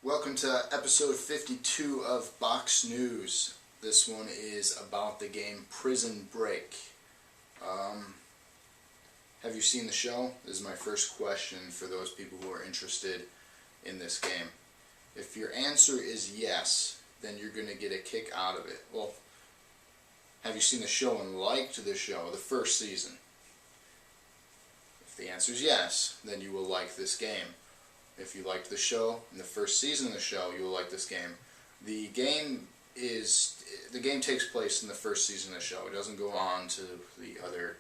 Welcome to episode 52 of Box News. This one is about the game Prison Break. Have you seen the show? This is my first question for those people who are interested in this game. If your answer is yes, then you're going to get a kick out of it. Well, have you seen the show and liked the show, the first season? If the answer is yes, then you will like this game. If you liked the show and the first season of the show, you will like this game. The game takes place in the first season of the show. It doesn't go on to the other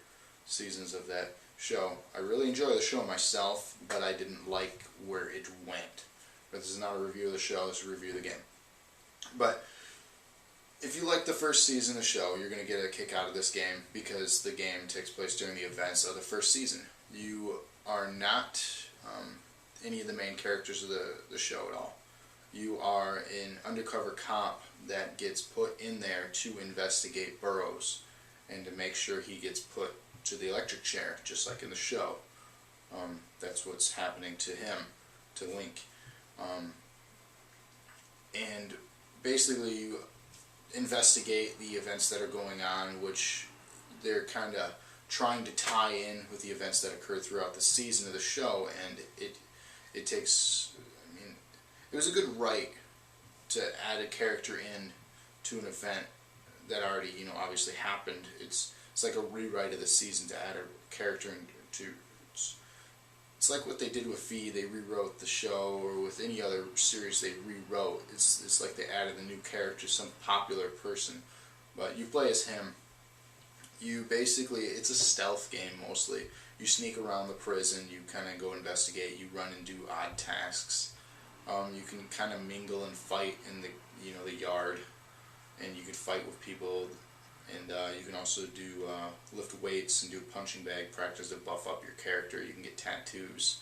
seasons of that show. I really enjoy the show myself, but I didn't like where it went. But this is not a review of the show, this is a review of the game. But if you like the first season of the show, you're going to get a kick out of this game because the game takes place during the events of the first season. You are not any of the main characters of the show at all. You are an undercover cop that gets put in there to investigate Burroughs and to make sure he gets put to the electric chair, just like in the show. That's what's happening to him, to Link. And basically you investigate the events that are going on, which they're kind of trying to tie in with the events that occurred throughout the season of the show, and it takes, it was a good write to add a character in to an event that already, obviously happened. It's like a rewrite of the season to add a character into. It's like what they did with V. They rewrote the show, or with any other series they rewrote. It's like they added a new character, some popular person. But you play as him. You basically, it's a stealth game mostly. You sneak around the prison, you kind of go investigate, you run and do odd tasks. You can kind of mingle and fight in the yard, and you can fight with people, and you can also do lift weights and do punching bag practice to buff up your character. You can get tattoos.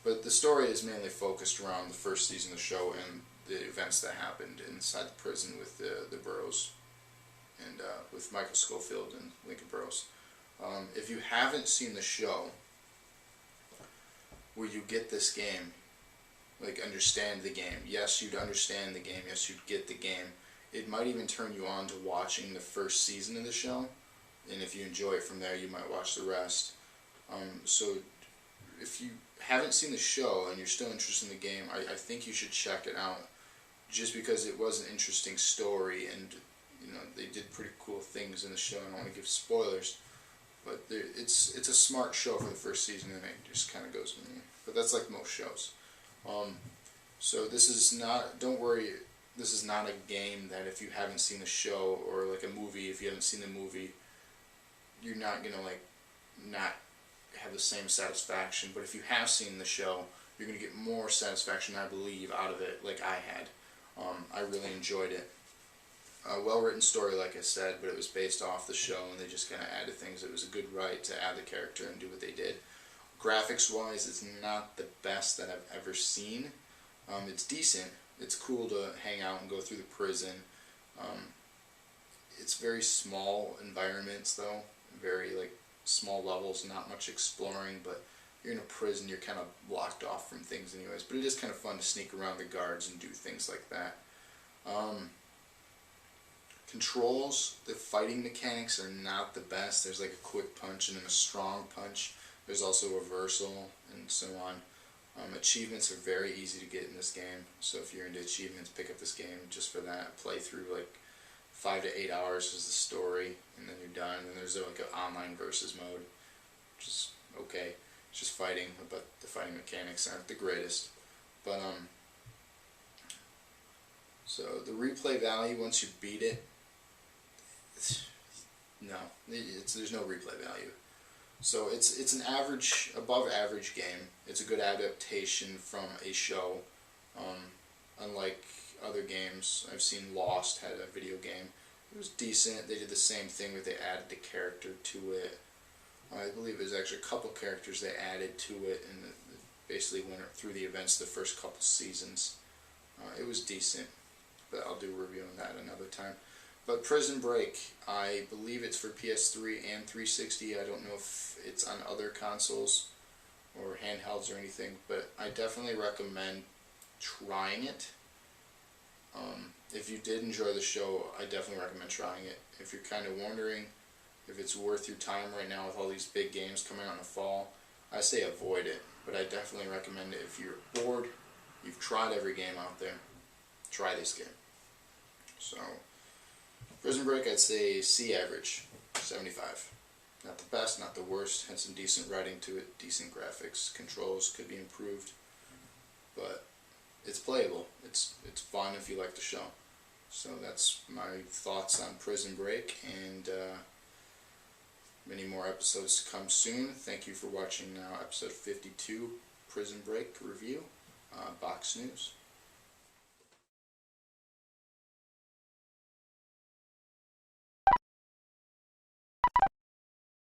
But the story is mainly focused around the first season of the show and the events that happened inside the prison with the Burroughs and with Michael Scofield and Lincoln Burroughs. If you haven't seen the show, where you get this game, like understand the game, yes, you'd understand the game, yes, you'd get the game. It might even turn you on to watching the first season of the show, and if you enjoy it from there, you might watch the rest. So if you haven't seen the show and you're still interested in the game, I think you should check it out, just because it was an interesting story, and they did pretty cool things in the show. I don't want to give spoilers, but it's a smart show for the first season, and it just kind of goes. But that's like most shows. So this is not. Don't worry. This is not a game that if you haven't seen the show, or like a movie, if you haven't seen the movie, you're not gonna not have the same satisfaction. But if you have seen the show, you're gonna get more satisfaction, I believe, out of it, like I had. I really enjoyed it. A well-written story, like I said, but it was based off the show, and they just kind of added things. It was a good write to add the character and do what they did. Graphics-wise, it's not the best that I've ever seen. It's decent. It's cool to hang out and go through the prison. It's very small environments, though. Very, small levels, not much exploring, but you're in a prison, you're kind of blocked off from things anyways. But it is kind of fun to sneak around the guards and do things like that. Controls, the fighting mechanics are not the best. There's like a quick punch and then a strong punch. There's also reversal and so on. Achievements are very easy to get in this game, so if you're into achievements, pick up this game just for that. Play through 5 to 8 hours is the story, and then you're done. And there's like an online versus mode, which is okay. It's just fighting, but the fighting mechanics aren't the greatest. But so the replay value once you beat it, there's no replay value. So it's an average, above average game. It's a good adaptation from a show. Unlike other games, I've seen Lost had a video game. It was decent. They did the same thing, where they added the character to it. I believe there's actually a couple characters they added to it, and it basically went through the events the first couple seasons. It was decent, but I'll do a review on that another time. But Prison Break, I believe it's for PS3 and 360. I don't know if it's on other consoles or handhelds or anything, but I definitely recommend trying it. If you did enjoy the show, I definitely recommend trying it. If you're kind of wondering if it's worth your time right now with all these big games coming out in the fall, I say avoid it, but I definitely recommend it if you're bored, you've tried every game out there, try this game. So, Prison Break, I'd say C average, 75. Not the best, not the worst, had some decent writing to it, decent graphics, controls could be improved, but it's playable, it's fun if you like the show. So that's my thoughts on Prison Break, and many more episodes to come soon. Thank you for watching now episode 52, Prison Break review, Box News.